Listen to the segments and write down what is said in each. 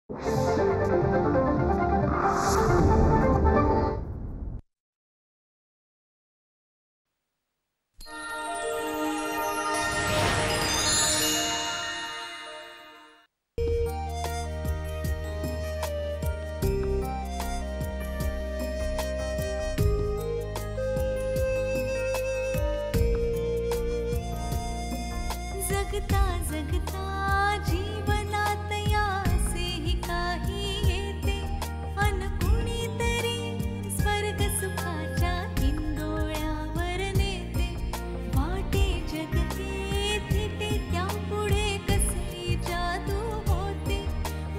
जगता जगता जीवनात यासेही काही येते अन कुणीतरी स्वर्ग सुखाच्या हिंदोळ्यावर नेते वाटे जगते थिटे त्या पुढे कसे जादू होते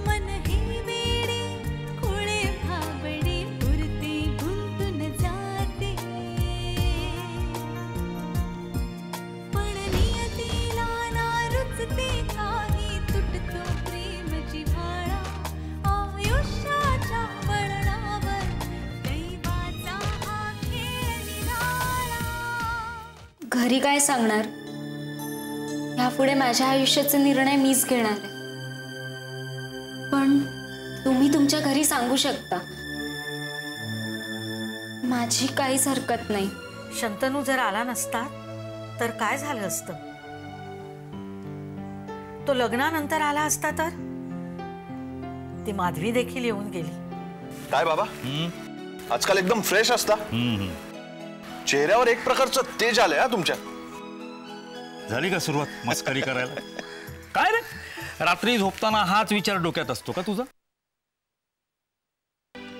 मन हे वेडे खुळे भाबडे पुरते गुंतून जाते पण नियतीला रुचते काही तुटतो प्रेम जिव्हाळा आयुष्याच्या वळणावर दैवाचा हा खेळ निराळा। घरी काय सांगणार? यापुढे माझ्या आयुष्याचे निर्णय मीच घेणार आहे, पण तुम्ही तुमच्या घरी सांगू शकता, माझी काहीच हरकत नाही। शंतनू जर आला नसता तर काय झालं असतं? तो लग्नानंतर आला असता तर ती माधवी देखील येऊन गेली। काय बाबा आजकाल एकदम फ्रेश असता, चेहऱ्यावर एक प्रकारचं तेज आलंय तुमच्या। झाली का सुरुवात मस्करी करायला? काय रे, रात्री झोपताना हाच विचार डोक्यात असतो का तुझा?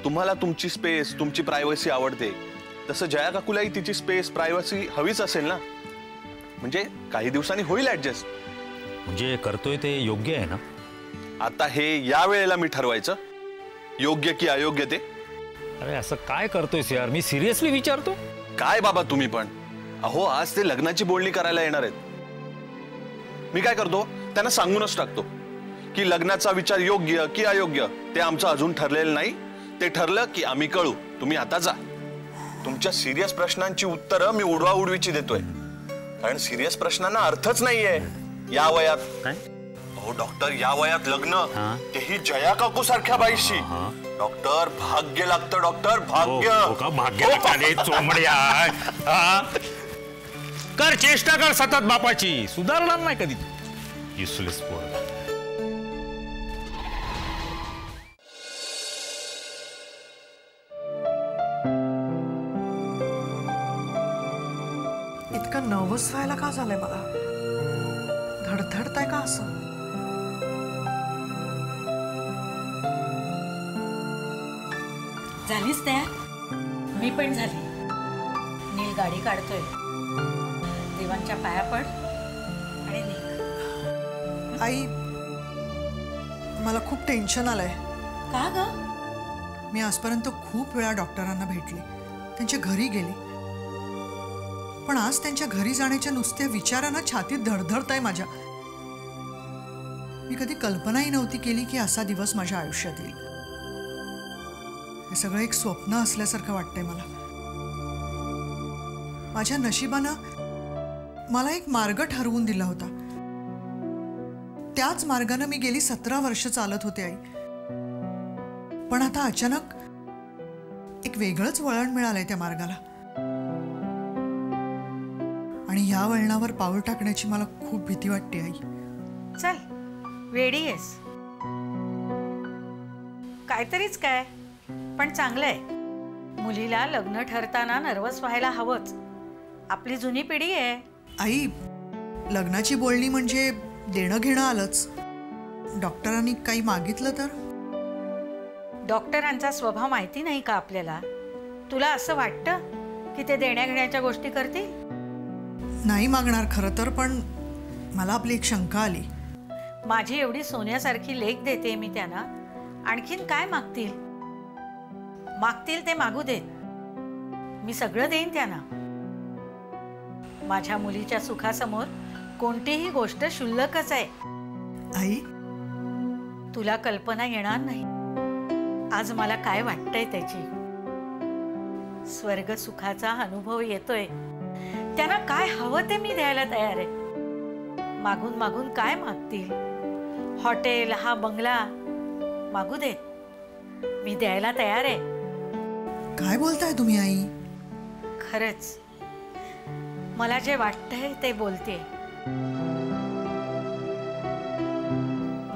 तुम्हाला तुमची स्पेस, तुमची प्रायव्हसी आवडते, तसं जया काकूलाही तिची स्पेस, प्रायव्हसी हवीच असेल ना। म्हणजे काही दिवसांनी होईल ऍडजस्ट। म्हणजे करतोय ते योग्य आहे ना? आता हे या वेळेला मी ठरवायचं योग्य की अयोग्य ते? अरे असं काय करतोयस यार, मी सिरियसली विचारतो। काय बाबा तुम्ही पण, अहो आज ते लग्नाची बोलणी करायला येणार आहेत। मी काय करतो, त्यांना सांगूनच टाकतो की लग्नाचा विचार योग्य की अयोग्य ते आमचं अजून ठरलेलं नाही, ते ठरलं की आम्ही कळू, तुम्ही आता जा। तुमच्या सिरियस प्रश्नांची उत्तरं मी उडवाउडवीची देतोय, कारण सिरियस प्रश्नांना अर्थच नाहीये या वयात। काय? अहो डॉक्टर, या वयात लग्न, तेही जया काकू सारख्या बाईशी, डॉक्टर भाग्य लागतं, डॉक्टर भाग्य। भाग्य कर, चेष्टा कर सतत बापाची, सुधारणार नाही कधी तू। युसलेस पोरगा। इतकं नर्वस व्हायला का झालंय मला? धडधडताय का असं? झालीस तयार? मी पण झाली। नील गाडी काढतोय, देवांच्या पाया पड आणि निघ। आई, मला खूप टेन्शन आलंय। का ग? मी आजपर्यंत खूप वेळा डॉक्टरांना भेटले, त्यांच्या घरी गेले, पण आज त्यांच्या घरी जाण्याच्या नुसत्या विचारानं छातीत धडधडत आहे माझ्या। मी कधी कल्पनाही नव्हती केली की असा दिवस माझ्या आयुष्यात येईल। हे सगळं एक स्वप्न असल्यासारखं वाटतंय मला। माझ्या नशिबानं मला एक मार्ग ठरवून दिला होता, त्याच मार्गाने मी गेली 17 वर्ष चालत होते आई। पण आता अचानक एक वेगळंच वळण मिळालंय त्या मार्गाला, आणि ह्या वळणावर पाऊल टाकण्याची मला खूप भीती वाटते आई। चल, वेडी आहेस, काहीतरीच काय, पण चांगलंय। मुलीला लग्न ठरताना नर्वस व्हायला हवंच, आपली जुनी पिढी आहे। आई, लग्नाची बोलणी म्हणजे देणं घेणं आलंच, डॉक्टरांनी काही मागितलं तर? डॉक्टरांचा स्वभाव माहिती नाही का आपल्याला? तुला असं वाटतं की ते देण्या घेण्याच्या गोष्टी करतील? नाही मागणार खरं तर, पण मला आपली एक शंका आली। माझी एवढी सोन्यासारखी लेक देते मी त्यांना, आणखीन काय मागतील? मागतील ते मागू देत, मी सगळं देईन त्यांना। माझ्या मुलीच्या सुखासमोर कोणतीही गोष्ट क्षुल्लकच आहे आई। तुला कल्पना येणार नाही आज मला काय वाटतंय त्याची। स्वर्ग सुखाचा अनुभव येतोय, त्यांना काय हवं ते मी द्यायला तयार आहे। मागून मागून काय मागतील? हॉटेल, हा बंगला, मागू देत, मी द्यायला तयार आहे. काय बोलताय तुम्ही आई? खरंच मला जे वाटतंय ते बोलते.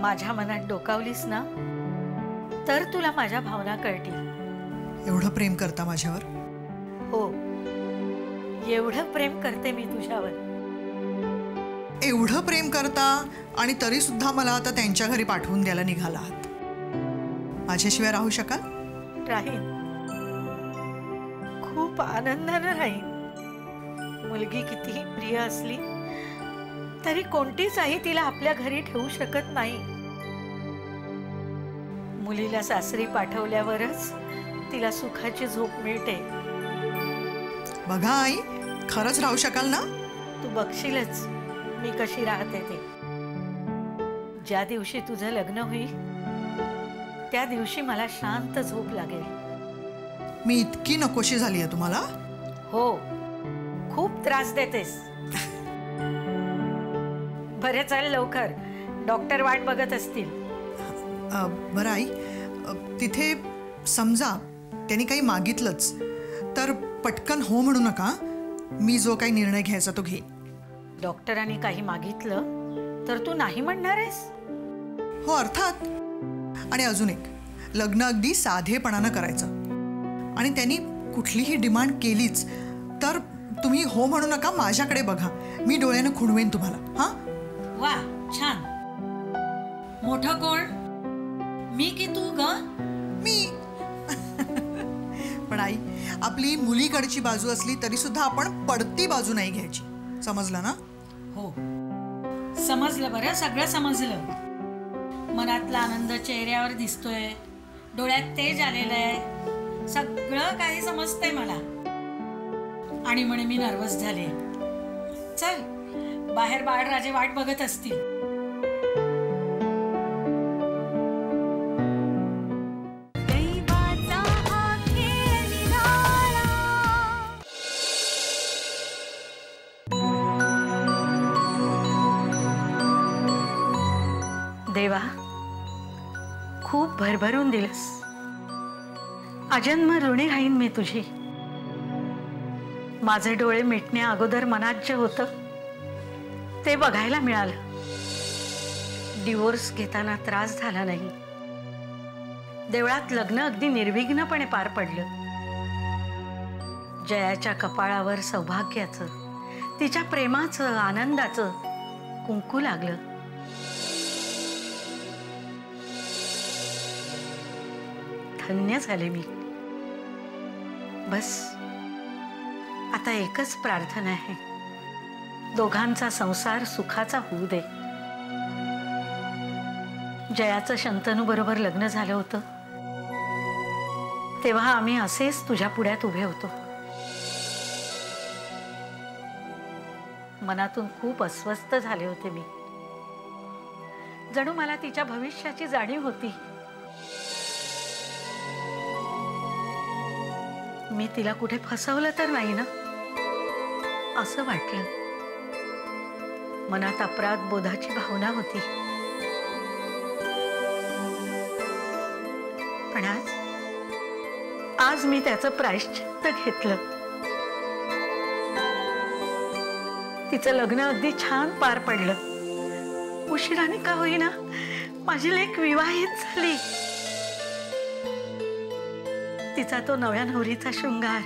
माझ्या मनात डोकावलीस ना तर तुला माझ्या भावना कळतील. एवढं प्रेम करता माझ्यावर? हो, एवढं प्रेम करते मी तुझ्यावर. एवढं प्रेम करता आणि तरी सुद्धा मला आता त्यांच्या घरी पाठवून द्यायला निघाला आहात. माझ्याशिवाय राहू शकाल? राहीन, खूप आनंदानं राहीन. मुलगी कितीही प्रिय असली तरी कोणतीच आई तिला आपल्या घरी ठेवू शकत नाही. मुलीला सासरी पाठवल्यावरच तिला सुखाची झोप मिळते. बघा आई, खरंच राहू शकाल ना? तू बघशीलच मी कशी राहते ते. ज्या दिवशी तुझं लग्न होईल त्या दिवशी मला शांत झोप लागेल. मी इतकी नकोशी झाली आहे तुम्हाला? हो, खूप त्रास देतेस. बरे चल लवकर, डॉक्टर वाट बघत असतील. बरं आई, तिथे समजा त्यांनी काही मागितलंच तर पटकन हो म्हणू नका. मी जो काही निर्णय घ्यायचा तो घेईन. डॉक्टरांनी काही मागितलं तर तू नाही म्हणणार आहेस? हो अर्थात. आणि अजून एक, लग्न अगदी साधेपणानं करायचं. आणि त्यांनी कुठलीही डिमांड केलीच तर तुम्ही हो म्हणू नका, माझ्याकडे बघा, मी डोळ्यानं खुणवेन तुम्हाला. हां, वा, छान. मोठं कोण, मी की तू ग? मी. पण आई, आपली मुलीकडची बाजू असली तरी सुद्धा आपण पडती बाजू नाही घ्यायची, समजलं ना? हो, समजलं. बरं, सगळं समजलं. मनातला आनंद चेहऱ्यावर दिसतोय, डोळ्यात तेज आलेलं आहे, सगळं काही समजतंय मला. आणि म्हणे मी नर्वस झाले. चल, बाहेर बाळराजे वाट बघत असतील. दैवाचा हा खेळ निराळा. देवा, खूप भरभरून दिलंस. अजन्म ऋणी राहीन मी तुझी. माझे डोळे मिटण्या अगोदर मनात जे होतं ते बघायला मिळालं. डिवोर्स घेताना त्रास झाला नाही. देवळात लग्न अगदी निर्विघ्नपणे पार पडलं. जयाच्या कपाळावर सौभाग्याचं, तिच्या प्रेमाचं, आनंदाचं कुंकू लागलं. धन्य झाले मी. बस आता एकच प्रार्थना आहे, दोघांचा संसार सुखाचा होऊ दे. जयाचं शंतनू बरोबर लग्न झालं होतं तेव्हा आम्ही असेच तुझ्या पुढ्यात उभे होतो. मनातून खूप अस्वस्थ झाले होते मी. जणू मला तिच्या भविष्याची जाणीव होती. मी तिला कुठे फसवलं तर नाही ना असं वाटलं. मनात अपराध बोधाची भावना होती. पण आज मी त्याचं प्रायश्चित्त घेतलं. तिचं लग्न अगदी छान पार पडलं. उशिराने का होईना माझी लेक विवाहित झाली. तिचा तो नव्या नवरीचा शृंगार,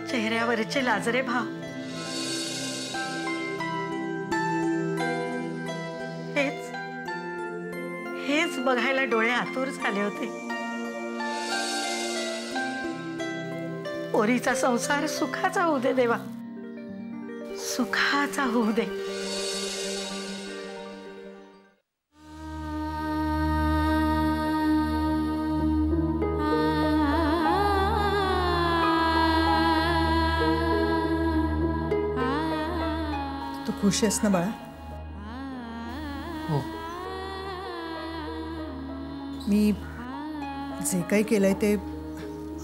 चेहऱ्यावरचे लाजरे भाव, हेच बघायला डोळे आतुर झाले होते. पोरीचा संसार सुखाचा होऊ दे देवा, सुखाचा होऊ दे. तू खुश आहेस ना बाळा? हो. मी जे काही केलंय ते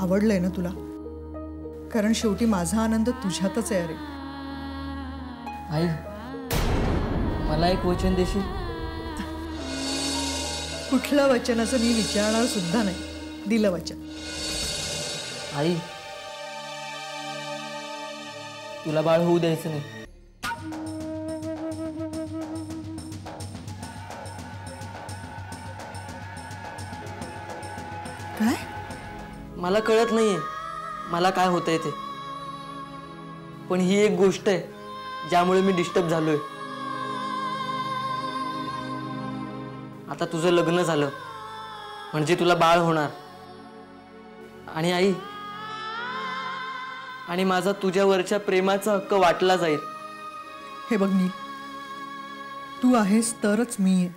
आवडलंय ना तुला? कारण शेवटी माझा आनंद तुझ्यातच आहे रे. आई, मला एक वचन देशील? कुठलं वचन असं मी विचारणार सुद्धा नाही. दिलं वचन. आई तुला बाळ होऊ द्यायचं नाही. काय? मला कळत नाहीये मला काय होतंय ते, पण ही एक गोष्ट आहे ज्यामुळे मी डिस्टर्ब झालोय. आता तुझं लग्न झालं म्हणजे तुला बाळ होणार. आणि आई आणि माझा तुझ्यावरच्या प्रेमाचा हक्क वाटला जाईल. हे बघ नील, तू आहेस तरच मी आहे.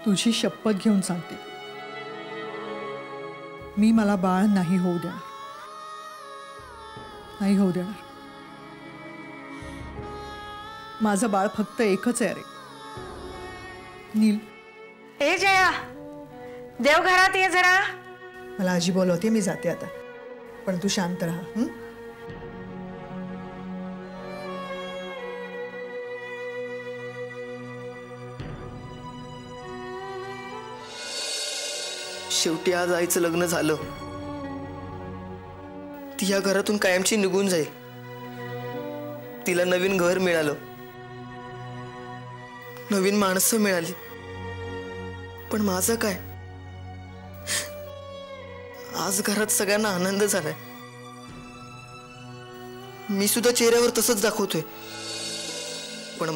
तुझी शपथ घेऊन सांगते, मी मला बाळ नाही होऊ देणार. नाही होऊ देणार. माझं बाळ फक्त एकच आहे रे नील. ए जया, देवघरात ये जरा. मला आजी बोलवते, मी जाते आता. पण तू शांत राहा. हं? शेवटी आज आईचं लग्न झालं. ती या घरातून कायमची निघून जाईल. तिला नवीन घर मिळालं, नवीन माणसं मिळाली. पण माझं काय? आज घरात सगळ्यांना आनंद झालाय. मी सुद्धा चेहऱ्यावर तसंच दाखवतोय, पण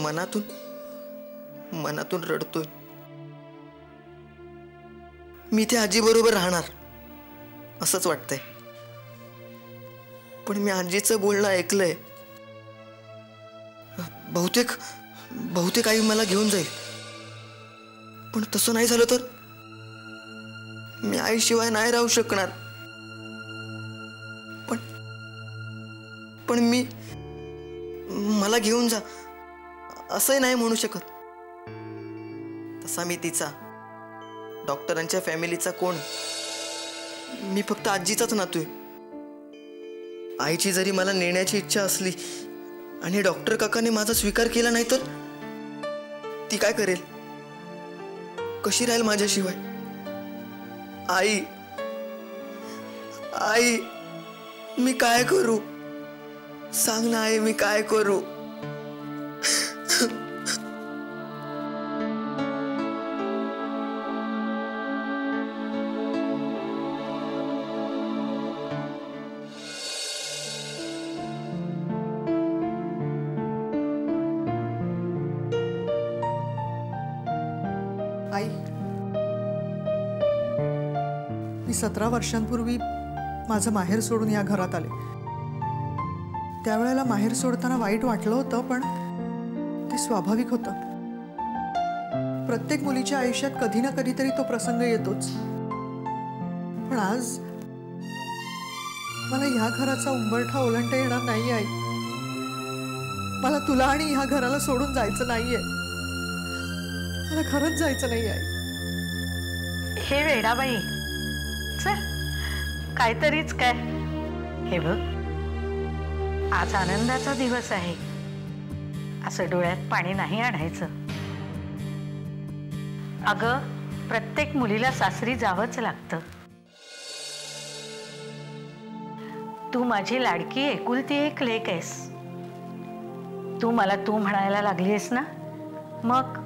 मनातून रडतोय. मी त्या आजी बरोबर राहणार असंच वाटतंय. पण मी आजीचं बोलणं ऐकलंय. बहुतेक आई मला घेऊन जाईल. पण तसं नाही झालं तर मी आईशिवाय नाही राहू शकणार. पण मला घेऊन जा असंही नाही म्हणू शकत. तसा मी तिचा, डॉक्टरांच्या फॅमिलीचा कोण? मी फक्त आजीचाच नातूय. आईची जरी मला नेण्याची इच्छा असली आणि डॉक्टर काकाने माझा स्वीकार केला नाही तर ती काय करेल? कशी राहील माझ्याशिवाय? आई मी काय करू? सांग ना आई, मी काय करू? आई, मी 17 वर्षांपूर्वी माझं माहेर सोडून या घरात आले. त्यावेळेला माहेर सोडताना वाईट वाटलं होतं, पण ते स्वाभाविक होतं. प्रत्येक मुलीच्या आयुष्यात कधी ना कधीतरी तो प्रसंग येतोच. पण आज मला ह्या घराचा उंबरठा ओलांडता येणार नाही. आई, मला तुला आणि ह्या घराला सोडून जायचं नाहीये. मला खरंच जायचं नाही. आई, हे वेडाबाई, चल काहीतरीच काय. हे बघ, आज आनंदाचा दिवस आहे, असं डोळ्यात पाणी नाही आणायचं. अगं, प्रत्येक मुलीला सासरी जावंच लागतं. तू माझी लाडकी एकुलती एक लेक आहेस. तू मला तू म्हणायला लागलीस ना, मग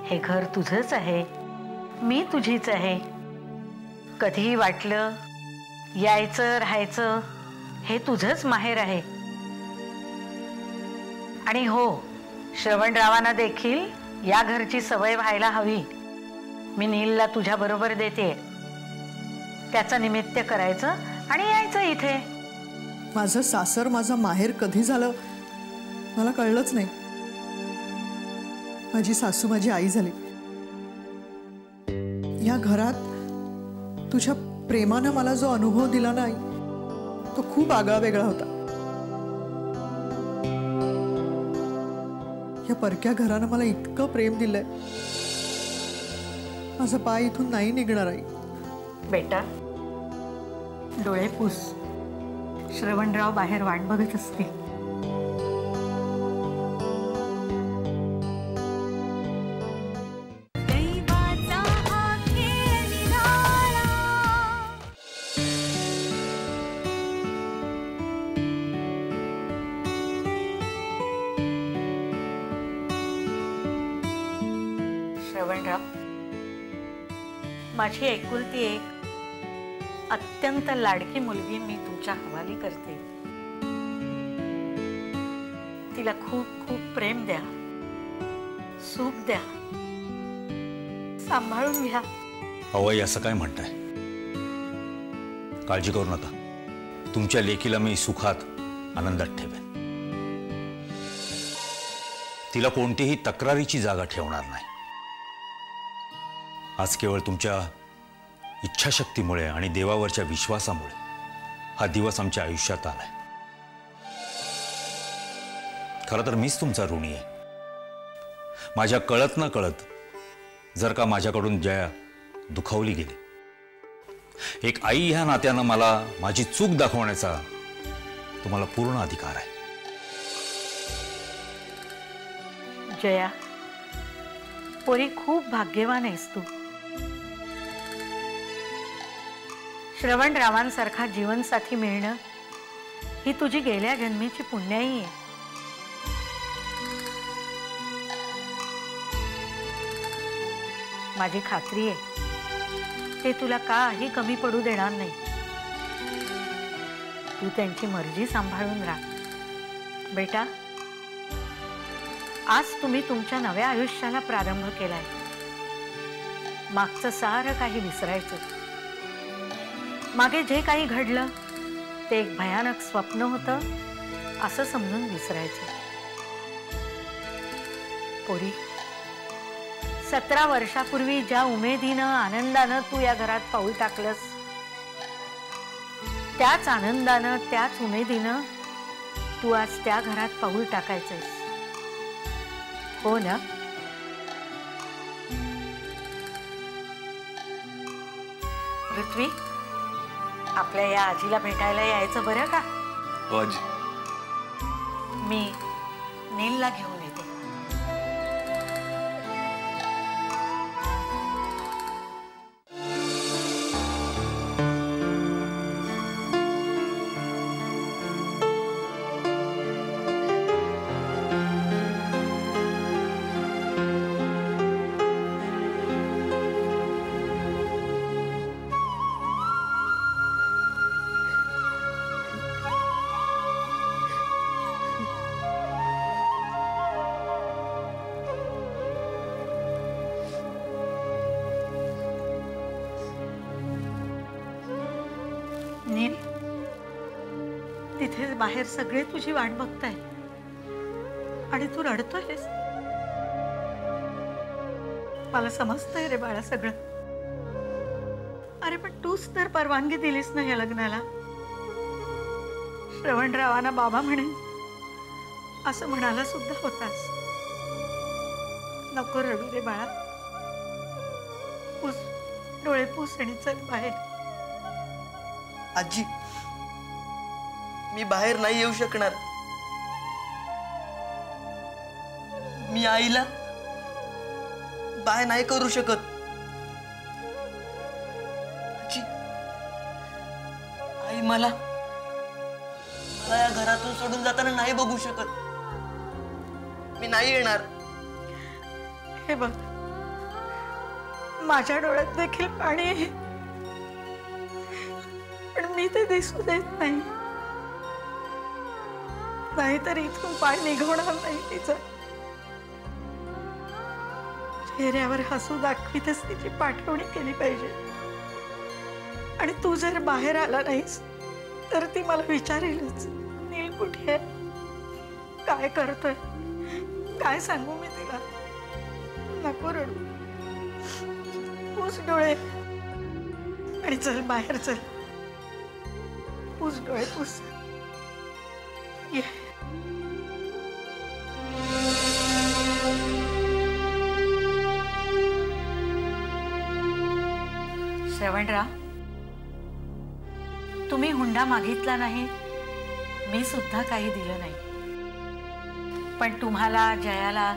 हे घर तुझंच आहे, मी तुझीच आहे. कधीही वाटलं यायचं राहायचं, हे तुझंच माहेर आहे. आणि हो, श्रवणरावांना देखील या घरची सवय व्हायला हवी. मी नीलला तुझ्या बरोबर देते. त्याचं निमित्त करायचं आणि यायचं इथे. माझं सासर माझं माहेर कधी झालं मला कळलंच नाही. माझी सासू माझी आई झाली. या घरात तुझ्या प्रेमानं मला जो अनुभव दिला नाही, तो खूप आगळा वेगळा होता. या परक्या घरानं मला इतकं प्रेम दिलंय, माझा पाय इथून नाही निघणार. आई, बेटा, डोळे पुस. श्रवणराव बाहेर वाट बघत असतील. श्रवणराव, माझी एकुलती एक अत्यंत लाडकी मुलगी मी तुमच्या हवाली करते. तिला खूप खूप प्रेम द्या, सुख द्या, सांभाळून घ्या. अवई असं काय म्हणताय? काळजी करू नका. तुमच्या लेकीला मी सुखात आनंदात ठेवेन. तिला कोणतीही तक्रारीची जागा ठेवणार नाही. आज केवळ तुमच्या इच्छाशक्तीमुळे आणि देवावरच्या विश्वासामुळे हा दिवस आमच्या आयुष्यात आलाय. खरं तर मीच तुमचा ऋणी आहे. माझ्या कळत न कळत जर का माझ्याकडून जया दुखावली गेली, एक आई ह्या नात्यानं मला माझी चूक दाखवण्याचा तुम्हाला पूर्ण अधिकार आहे. जया, पोरी खूप भाग्यवान आहेस तू. श्रवणरावांसारखा जीवनसाथी मिळणं ही तुझी गेल्या जन्मीची पुण्याई आहे. माझी खात्री आहे ते तुला काही कमी पडू देणार नाही. तू त्यांची मर्जी सांभाळून राहा. बेटा, आज तुम्ही तुमच्या नव्या आयुष्याला प्रारंभ केलाय. मागचं सारं काही विसरायचं. मागे जे काही घडलं ते एक भयानक स्वप्न होतं असं समजून विसरायचं. पोरी, 17 वर्षापूर्वी ज्या उमेदीनं आनंदानं तू या घरात पाऊल टाकलंस, त्याच आनंदानं त्याच उमेदीनं तू आज त्या घरात पाऊल टाकायचंस, हो ना? पृथ्वी, आपल्या या आजीला भेटायला यायचं बरं का? हो आजी. मी नीलला घेऊन येते. नील, तिथे बाहेर सगळे तुझी वाट बघताय आणि तू रडतोयस. मला समजतंय रे बाळा सगळं. अरे पण तूच तर परवानगी दिलीस ना या लग्नाला. श्रवणरावांना बाबा म्हणेन असं म्हणाला सुद्धा होतास. नको रडू रे बाळा. पुस, डोळे पुस आणि चल बाहेर. आजी, मी बाहेर नाही येऊ शकणार. मी आईला बाहेर नाही करू शकत. आजी, आई मला या घरातून सोडून जाताना नाही बघू शकत. मी नाही येणार. हे बघ, माझ्या डोळ्यात देखील पाणी आहे, पण मी ते दिसू देत नाही. नाहीतर इथून पाय निघवणार नाही तिचं. चेहऱ्यावर हसू दाखवीतच तिची पाठवणी केली पाहिजे. आणि तू जर बाहेर आला नाहीस तर ती मला विचारेलच, नील कुठे आहे, काय करतोय, काय सांगू मी तिला. नको रडू. पुस डोळे आणि चल बाहेर. चल, पुस डोळे, पुस. ये. श्रवणराव, तुम्ही हुंडा मागितला नाही, मी सुद्धा काही दिलं नाही. पण तुम्हाला जयाला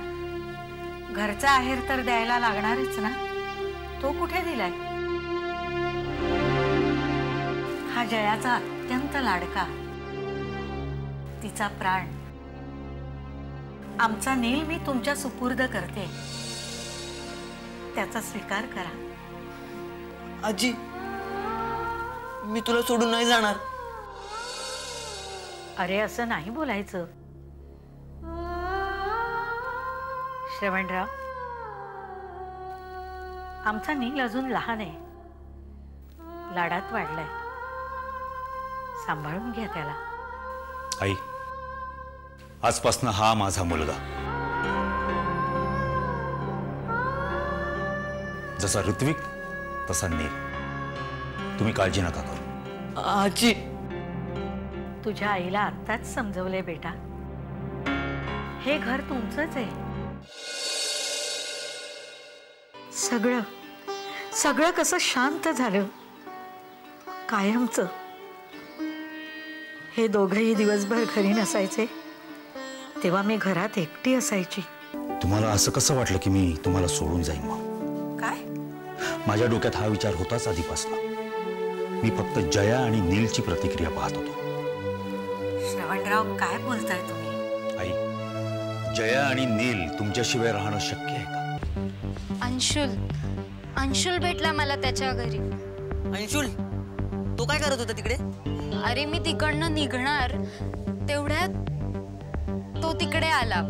घरचा आहेर तर द्यायला लागणारच ना. तो कुठे दिलाय? हा जयाचा अत्यंत लाडका, तिचा प्राण, आमचा नील मी तुमच्या सुपूर्द करते. त्याचा स्वीकार करा. आजी, मी तुला सोडून नाही जाणार. अरे असं नाही बोलायचं. श्रवणराव, आमचा नील अजून लहान आहे, लाडात वाढलाय. सांभाळून घ्या त्याला. आई, आजपासून हा माझा मुलगा. जसा ऋत्विक तसा नील. तुम्ही काळजी नका करू. आजी, तुझ्या आईला आत्ताच समजवलंय बेटा, हे घर तुमचंच आहे. सगळं सगळं कसं शांत झालं कायमचं. हे दोघंही दिवसभर घरी नसायचे तेव्हा मी घरात एकटी असायची. तुम्हाला असं कसं वाटलं की मी तुम्हाला सोडून जाईन? मग काय? माझ्या डोक्यात हा विचार होताच आधीपासून. मी फक्त जया आणि नीलची प्रतिक्रिया पाहत होतो. श्रवणराव, काय बोलताय तुम्ही? आई, जया आणि नील तुमच्याशिवाय राहणं शक्य आहे का? अंशुल भेटला मला त्याच्या घरी. अंशुल, तो काय करत होता तिकडे? अरे मी तिकडनं निघणार तेवढ्यात तो तिकडे आला.